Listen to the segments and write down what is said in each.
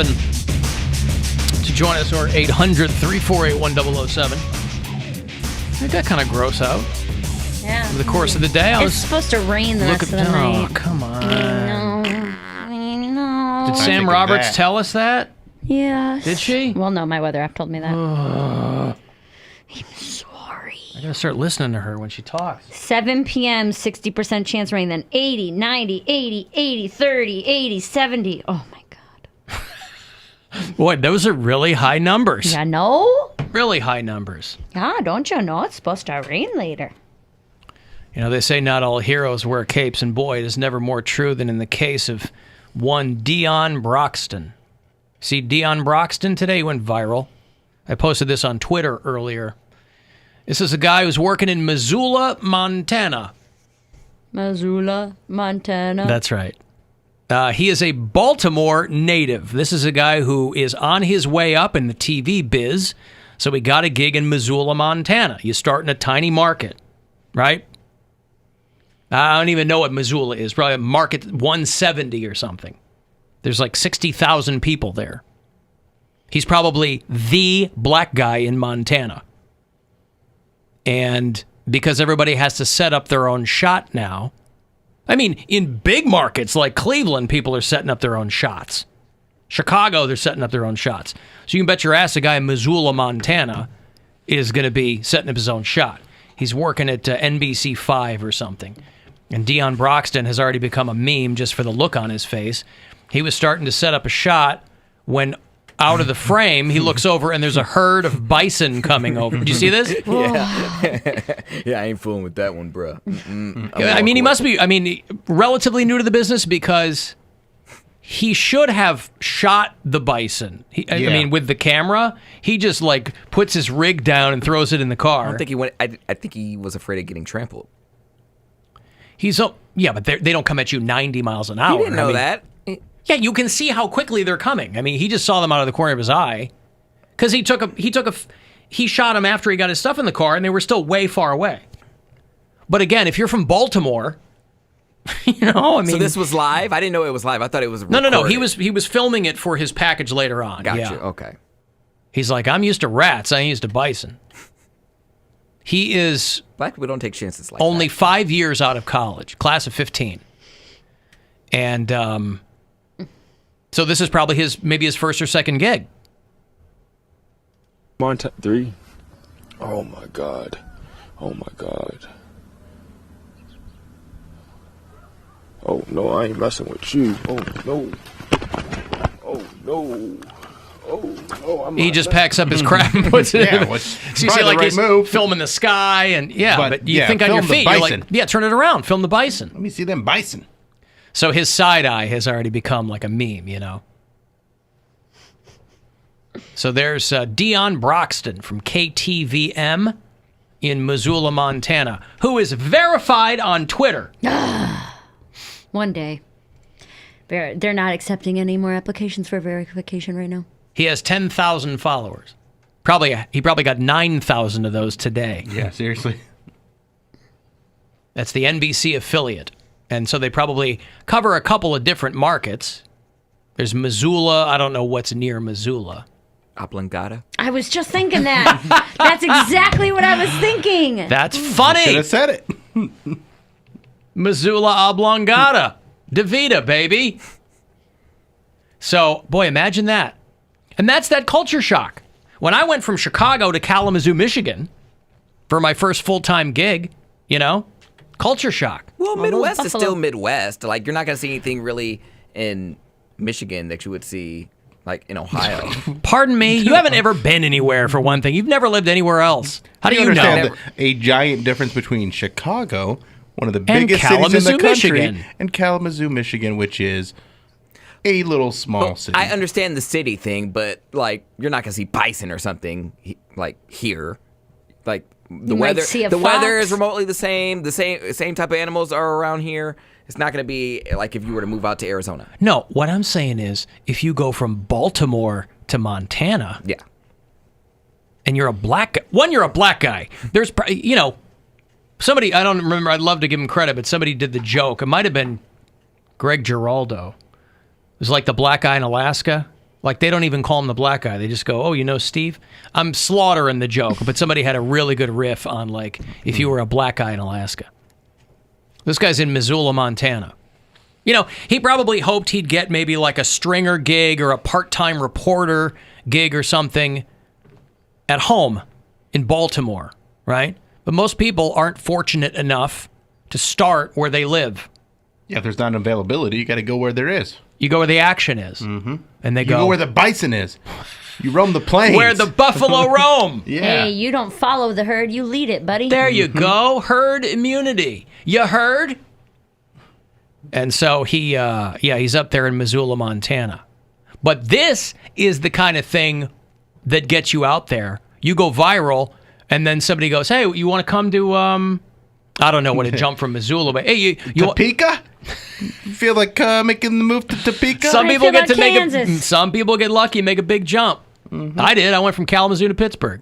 To join us, or 800-348-1007. It got kind of gross out. Yeah. Over the course of the day, It's supposed to rain the rest of the night. Oh, come on. I know. Did Sam Roberts tell us that? Yes. Did she? Well, no, my weather app told me that. I'm sorry. I gotta start listening to her when she talks. 7 p.m., 60% chance rain, then 80, 90, 80, 80, 30, 80, 70. Oh, my God. Boy, those are really high numbers. Yeah, no? Really high numbers. Yeah, don't you know it's supposed to rain later? You know, they say not all heroes wear capes, and boy, it is never more true than in the case of one Dion Broxton. See Dion Broxton today? He went viral. I posted this on Twitter earlier. This is a guy who's working in Missoula, Montana. Missoula, Montana. That's right. He is a Baltimore native. This is a guy who is on his way up in the TV biz, so he got a gig in Missoula, Montana. You start in a tiny market, right? I don't even know what Missoula is. Probably market 170 or something. There's like 60,000 people there. He's probably the black guy in Montana. And because everybody has to set up their own shot now, I mean, in big markets like Cleveland, people are setting up their own shots. Chicago, they're setting up their own shots. So you can bet your ass a guy in Missoula, Montana is going to be setting up his own shot. He's working at NBC 5 or something. And Dion Broxton has already become a meme just for the look on his face. He was starting to set up a shot when out of the frame, he looks over and there's a herd of bison coming over. Did you see this? Yeah. Yeah, I ain't fooling with that one, bro. I mean, he must be, relatively new to the business because he should have shot the bison. I mean, with the camera, he just puts his rig down and throws it in the car. I don't think he went. I think he was afraid of getting trampled. But they don't come at you 90 miles an hour. He didn't know that. Yeah, you can see how quickly they're coming. I mean, he just saw them out of the corner of his eye because he shot him after he got his stuff in the car, and they were still way far away. But again, if you're from Baltimore, So this was live? I didn't know it was live. I thought it was recorded. No. He was filming it for his package later on. Gotcha. Yeah. Okay. He's like, I'm used to rats. I ain't used to bison. He is Black people don't take chances like only that. 5 years out of college, class of 15. And so this is probably maybe his first or second gig. Montana 3. Oh my God. Oh my God. Oh no, I ain't messing with you. Oh no. Oh no. Oh no. He just packs up his crap and puts it in. So you see, he's filming the sky, and but you think on your feet, you're like, turn it around, film the bison. Let me see them bison. So his side eye has already become like a meme, So there's Dion Broxton from KTVM in Missoula, Montana, who is verified on Twitter. One day. They're not accepting any more applications for verification right now. He has 10,000 followers. He probably got 9,000 of those today. Yeah, seriously. That's the NBC affiliate. And so they probably cover a couple of different markets. There's Missoula. I don't know what's near Missoula. Oblongata. I was just thinking that. That's exactly what I was thinking. That's funny. Should have said it. Missoula Oblongata. DeVita, baby. So, boy, imagine that. And that's that culture shock. When I went from Chicago to Kalamazoo, Michigan for my first full-time gig, culture shock. Well, Midwest is still Midwest. You're not going to see anything really in Michigan that you would see, in Ohio. Pardon me? You haven't ever been anywhere, for one thing. You've never lived anywhere else. How do you know? A giant difference between Chicago, one of the biggest cities in the country, Michigan. And Kalamazoo, Michigan, which is a little small city. I understand the city thing, but you're not gonna see bison or something here. The weather is remotely the same. The same type of animals are around here. It's not gonna be like if you were to move out to Arizona. No, what I'm saying is, if you go from Baltimore to Montana, and you're a black guy. You're a black guy. There's somebody, I don't remember. I'd love to give him credit, but somebody did the joke. It might have been Greg Giraldo. It was like the black guy in Alaska. Like, they don't even call him the black guy. They just go, oh, you know Steve? I'm slaughtering the joke, but somebody had a really good riff on, like, if you were a black guy in Alaska. This guy's in Missoula, Montana. You know, he probably hoped he'd get maybe like a stringer gig or a part-time reporter gig or something at home in Baltimore, right? But most people aren't fortunate enough to start where they live. Yeah, if there's not an availability, you got to go where there is. You go where the action is. Mm-hmm. And they you go where the bison is. You roam the plains. Where the buffalo roam. Yeah. Hey, you don't follow the herd, you lead it, buddy. There you go. Herd immunity. You heard? And so he's up there in Missoula, Montana. But this is the kind of thing that gets you out there. You go viral, and then somebody goes, hey, you want to come to, I don't know what to jump from Missoula, but hey, you Topeka? You feel like making the move to Topeka? Some people get to Kansas? some people get lucky and make a big jump. Mm-hmm. I did. I went from Kalamazoo to Pittsburgh.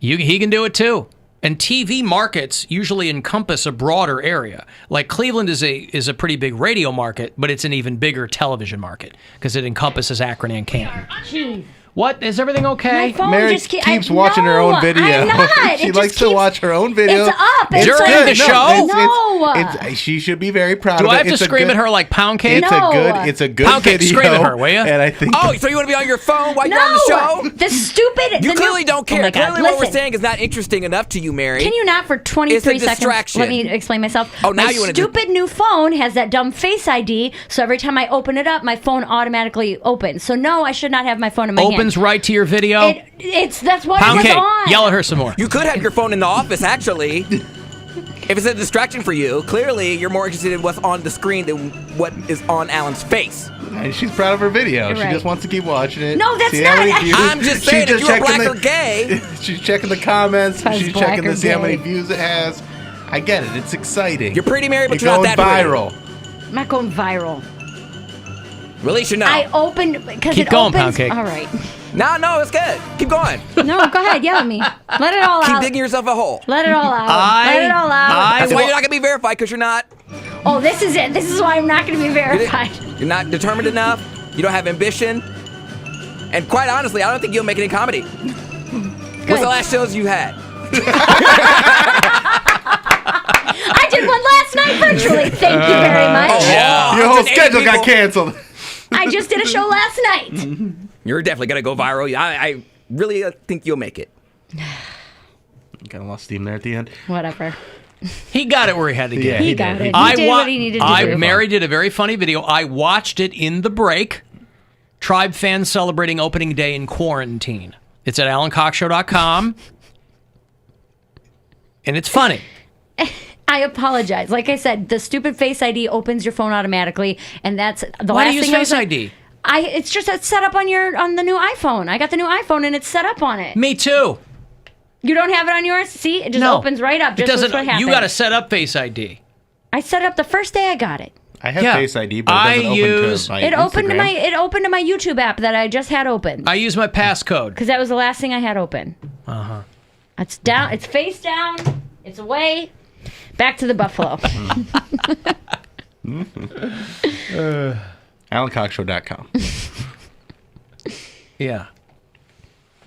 He can do it too. And TV markets usually encompass a broader area. Like Cleveland is a pretty big radio market, but it's an even bigger television market because it encompasses Akron and Canton. Jeez. What? Is everything okay? My phone Mary just keeps watching her own video. I'm not. She likes to watch her own video. It's up. It's During like, the show? No. She should be very proud Do of it. I have to scream at her like Poundcake? It's a good Poundcake, video. scream at her, will you? And I think Oh, so you want to be on your phone while you're on the show? The stupid. You clearly don't care. Oh my God. Clearly what we're Listen. saying is not interesting enough to you, Mary. Can you not for 23 It's a seconds? distraction. Let me explain myself. Oh, now my you want to stupid new phone has that dumb Face ID, so every time I open it up, my phone automatically opens. So no, I should not have my phone in my hand. Opens right to your video? That's what Poundcake, it's on. yell at her some more. You could have your phone in the office, actually. If it's a distraction for you, clearly you're more interested in what's on the screen than what is on Alan's face. And she's proud of her video. You're She right. just wants to keep watching it. No, that's see how many not- views. I'm just saying, if you're black or gay. She's checking the comments. Because She's black checking or to see how many gay. views it has. I get it. It's exciting. You're pretty, Mary, but you're you're going not that viral. I'm not going viral. Really should know. I opened because Keep it going, opens. Poundcake. All right. No, it's good. Keep going. No, go ahead. Yell at me. Let it all Keep out. digging yourself a hole. Let it all out. Let it all out. That's why you're not going to be verified, because you're not. Oh, this is it. This is why I'm not going to be verified. You're not determined enough. You don't have ambition. And quite honestly, I don't think you'll make it in comedy. What's the last shows you had? I did one last night virtually. Thank you very much. Yeah. Your whole 180 schedule got people. canceled. I just did a show last night. You're definitely going to go viral. I really think you'll make it. Kind of lost steam there at the end. Whatever. He got it where he had to get Yeah, it. He got it. He did what he needed to do. Mary did a very funny video. I watched it in the break. Tribe fans celebrating opening day in quarantine. It's at alancoxshow.com. And it's funny. I apologize. Like I said, the stupid Face ID opens your phone automatically, and that's the Why last do you use thing I Face was- ID? It's just it's set up on the new iPhone. I got the new iPhone, and it's set up on it. Me too. You don't have it on yours? See, it just No. opens right up. It Just doesn't. what happened. You got to set up Face ID. I set it up the first day I got it. I have Yeah. Face ID, but it I doesn't use- open to my It opened to Instagram. it opened to my YouTube app that I just had open I use my passcode. because that was the last thing I had open. It's down. It's face down. It's away. Back to the buffalo. AlanCoxShow.com. Yeah.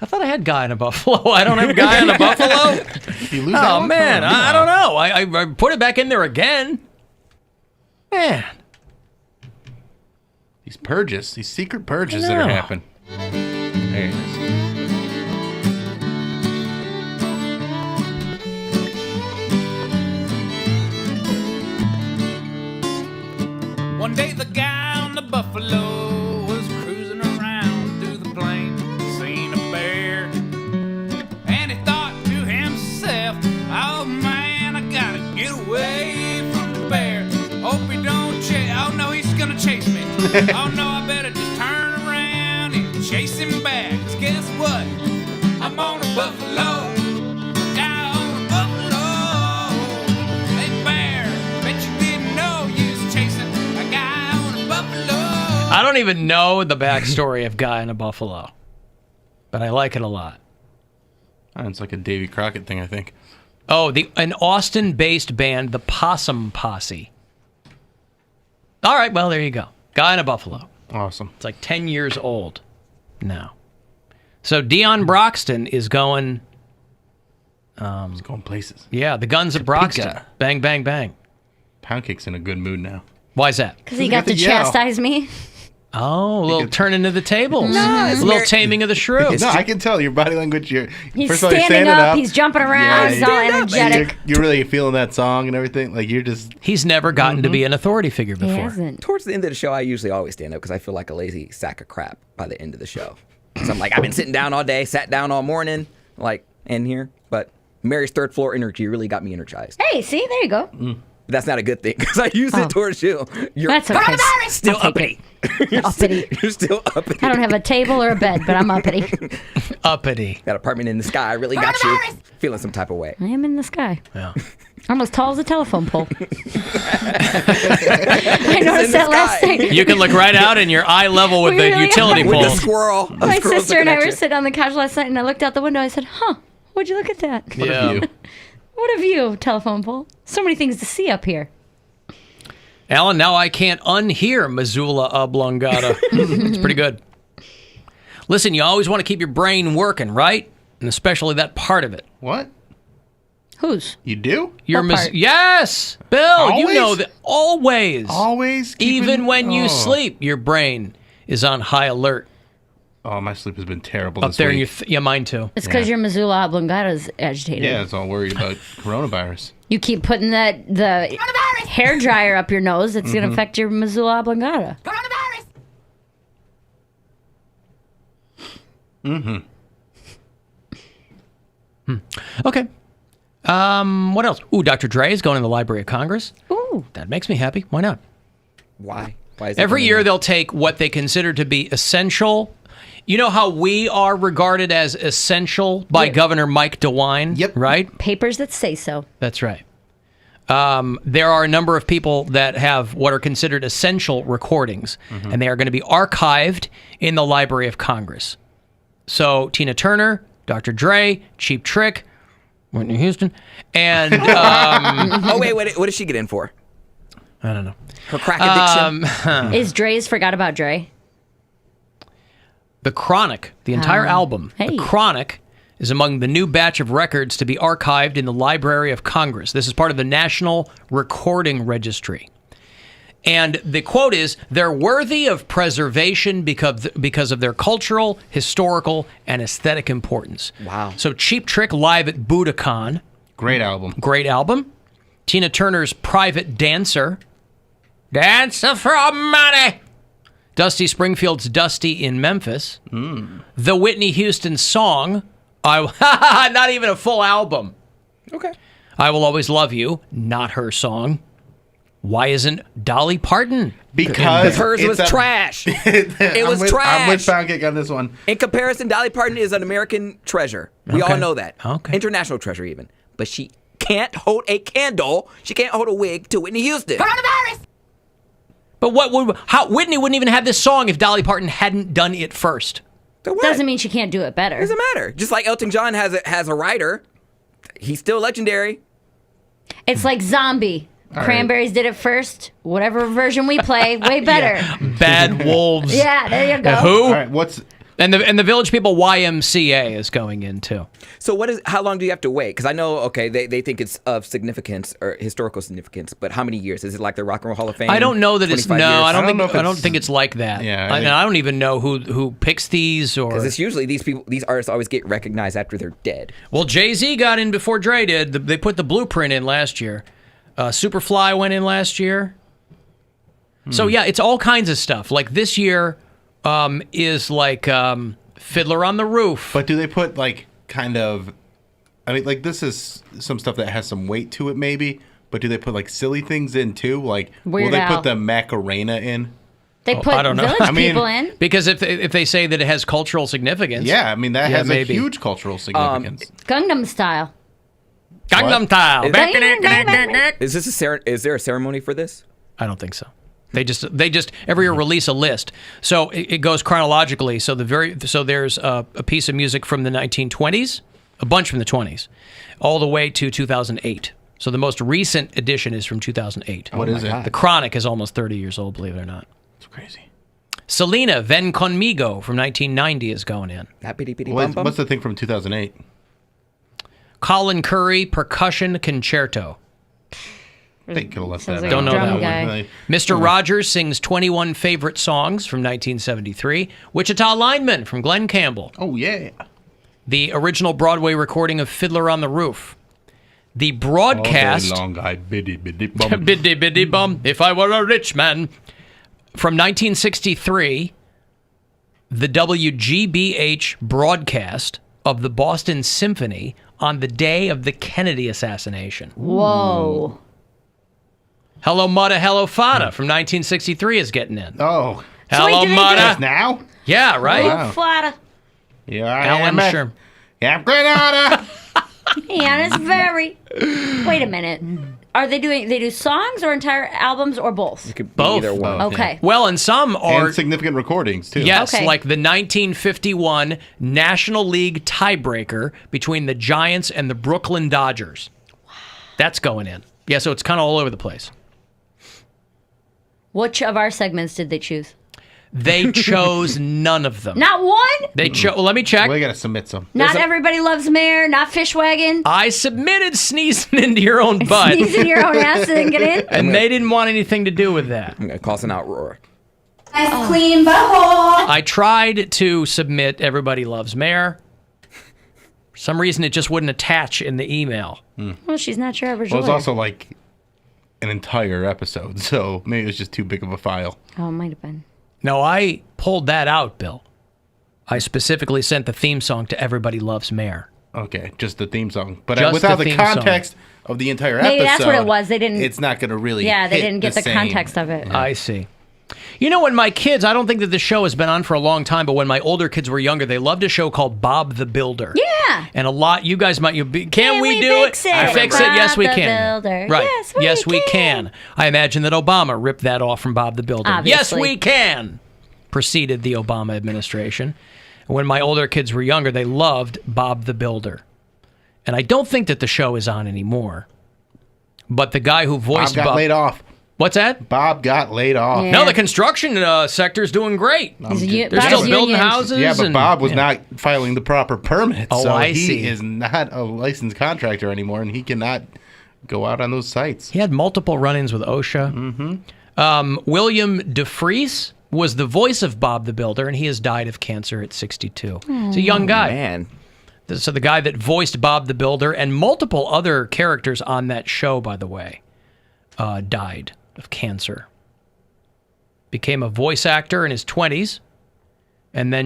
I thought I had Guy in a Buffalo. I don't have Guy in a Buffalo? You lose that Oh, one? man. I don't know. I put it back in there again. Man. These purges, these secret purges I that are know. happening. There it is. One day the guy on the buffalo was cruising around through the plain, seen a bear, and he thought to himself, oh man, I gotta get away from the bear. Hope he don't chase, oh no, he's gonna chase me. Oh no, I better just turn around and chase him back. 'Cause guess what? I'm on a buffalo. Guy on a buffalo. Hey bear, bet you didn't know you was chasing a guy on a buffalo. I don't even know the backstory of Guy in a Buffalo, but I like it a lot. Oh, it's like a Davy Crockett thing, I think. Oh, an Austin-based band, the Possum Posse. All right, well, there you go. Guy in a Buffalo. Awesome. It's like 10 years old now. So Dion Broxton is going... It's going places. Yeah, the Guns of Broxton. Topeka. Bang, bang, bang. Poundcake's in a good mood now. Why is that? Because he got to chastise me. Oh, a little turning of the tables. No, a little taming of the shrew. No, I can tell your body language. He's first of all, you're standing up, up. he's jumping around, he's all energetic. You're really feeling that song and everything. Like you're just. He's never gotten to be an authority figure He before. hasn't. Towards the end of the show, I usually always stand up because I feel like a lazy sack of crap by the end of the show. So I'm like, I've been sitting down all day, sat down all morning, like in here. But Mary's third floor energy really got me energized. Hey, see, there you go. That's not a good thing because I use it towards you. You're That's okay. still I'll take uppity. Uppity. You're still uppity. I don't have a table or a bed, but I'm uppity. Uppity. That apartment in the sky really got you feeling some type of way. I am in the sky. Yeah. I'm as tall as a telephone pole. I noticed that last night. You can look right out and you're eye level with We the really utility are. With pole. the squirrel. My sister and I were sitting. sitting on the couch last night, and I looked out the window. I said, huh, would you look at that? What a view. What a view, telephone pole. So many things to see up here. Alan, now I can't unhear Missoula Oblongata. It's pretty good. Listen, you always want to keep your brain working, right? And especially that part of it. What? Whose? You do? Your What part? Yes, Bill. You Always? know that always. Always? Even when you Oh. sleep, your brain is on high alert. Oh, my sleep has been terrible Up this there in week. your yeah, mine too. It's because your Missoula oblongata is agitated. Yeah, it's all worried about coronavirus. You keep putting the hair dryer up your nose. It's going to affect your Missoula oblongata. Okay. What else? Ooh, Dr. Dre is going to the Library of Congress. Ooh. That makes me happy. Why not? Why? Why is it Every coming year in? they'll take what they consider to be essential. You know how we are regarded as essential by Governor Mike DeWine? Yep. Right? Papers that say so. That's right. There are a number of people that have what are considered essential recordings, and they are going to be archived in the Library of Congress. So Tina Turner, Dr. Dre, Cheap Trick, Whitney Houston, and Oh, wait, what did she get in for? I don't know. Her crack addiction? Is Dre's Forgot About Dre? The Chronic, the entire album, hey. The Chronic, is among the new batch of records to be archived in the Library of Congress. This is part of the National Recording Registry. And the quote is, they're worthy of preservation because of their cultural, historical, and aesthetic importance. Wow. So Cheap Trick live at Budokan, Great album. great album. Tina Turner's Private Dancer, Dancer for Money. Dusty Springfield's Dusty in Memphis. The Whitney Houston song, not even a full album. Okay. I Will Always Love You, not her song. Why isn't Dolly Parton? Because Hers was it's trash. It was I'm trash. with Poundcake on this one. In comparison, Dolly Parton is an American treasure. We Okay. all know that. Okay. International treasure, even. But she can't hold a candle. She can't hold a wig to Whitney Houston. But Whitney wouldn't even have this song if Dolly Parton hadn't done it first. So what? Doesn't mean she can't do it better. Doesn't matter. Just like Elton John has a writer, he's still legendary. It's like Zombie. Cranberries did it first. Whatever version we play, way better. Bad Wolves. Yeah, there you go. Who? All right, what's And the Village People YMCA is going in too. So how long do you have to wait? Because I know, okay, they think it's of significance or historical significance, but how many years? Is it like the Rock and Roll Hall of Fame? I don't know that it's 25 years? I I don't don't know if think I don't it's- think it's like that. Yeah, I don't even know who picks these or. Because it's usually these artists always get recognized after they're dead. Well, Jay-Z got in before Dre did. They put the Blueprint in last year. Superfly went in last year. So yeah, it's all kinds of stuff. Like this year is like Fiddler on the Roof. But do they put like kind of? I mean, like this is some stuff that has some weight to it, maybe. But do they put like silly things in too? Like Weird will they Al. put the Macarena in? They put I don't know. Village I mean- People in. Because if they say that it has cultural significance. Yeah, I mean that Yeah, has maybe. a huge cultural significance. Gangnam Style. Gangnam Style. Is there a ceremony for this? I don't think so. They just every year release a list. So it goes chronologically. So there's a piece of music from the 1920s, a bunch from the 20s, all the way to 2008. So the most recent edition is from 2008. What is it? The Chronic is almost 30 years old, believe it or not. It's crazy. Selena, Ven Conmigo from 1990 is going in. What's the thing from 2008? Colin Curry, Percussion Concerto. They could have left Sounds that like out. Don't know drum that guy. Mr. Rogers sings 21 Favorite Songs from 1973. Wichita Lineman from Glenn Campbell. Oh, yeah. The original Broadway recording of Fiddler on the Roof. The broadcast... All day long, I biddy biddy bum. Biddy biddy bum, if I were a rich man. From 1963, the WGBH broadcast of the Boston Symphony on the day of the Kennedy assassination. Whoa. Hello Mudda, Hello Fada from 1963 is getting in. Oh. Hello did they do Mudda. Just now? Yeah, right? Wow. Flata. Yeah, I Alan am. Sure. Yeah, Grenada. And it's very. Wait a minute. Are they do songs or entire albums or both? It could be Both. either one. Okay. Well, and some are... And significant recordings, too. Yes, Okay. like the 1951 National League tiebreaker between the Giants and the Brooklyn Dodgers. That's going in. Yeah, so it's kind of all over the place. Which of our segments did they choose? They chose none of them. Not one? They chose. Well, let me check. We got to submit some. Not Everybody Loves Mayor, not Fishwagon. I submitted sneezing into your own butt, Sneezing your own ass didn't get in? and they didn't want anything to do with that. I'm going to call an outroar. Nice clean butthole. I tried to submit Everybody Loves Mayor. For some reason, it just wouldn't attach in the email. Well, she's not your average Well, it's lawyer. also like an entire episode, so maybe it was just too big of a file. Oh, it might have been. No, I pulled that out, Bill. I specifically sent the theme song to Everybody Loves Mayor. Okay, just the theme song. But Just without the the theme song. context of the entire Maybe episode, that's what it was. They didn't- It's not going to really Yeah, they hit didn't get the same. context of it. I see. You know, when my kids, I don't think that the show has been on for a long time, but when my older kids were younger, they loved a show called Bob the Builder. Yeah. And a lot, you guys might, can we do fix it? Fix it? Yes, we Bob the can. Builder. Right. Yes, we can. I imagine that Obama ripped that off from Bob the Builder. Yes, Obviously. we can. Preceded the Obama administration. When my older kids were younger, they loved Bob the Builder. And I don't think that the show is on anymore. But the guy who Bob voiced got laid off. What's that? Bob got laid off. Yeah. No, the construction sector's doing great. They're still building union. houses. Yeah, but and- Bob was not filing the proper permits. Oh, so I he see. is not a licensed contractor anymore, and he cannot go out on those sites. He had multiple run-ins with OSHA. William DeFries was the voice of Bob the Builder, and he has died of cancer at 62. He's a young guy. Man. So the guy that voiced Bob the Builder and multiple other characters on that show, by the way, died of cancer. Became a voice actor in his 20s, and then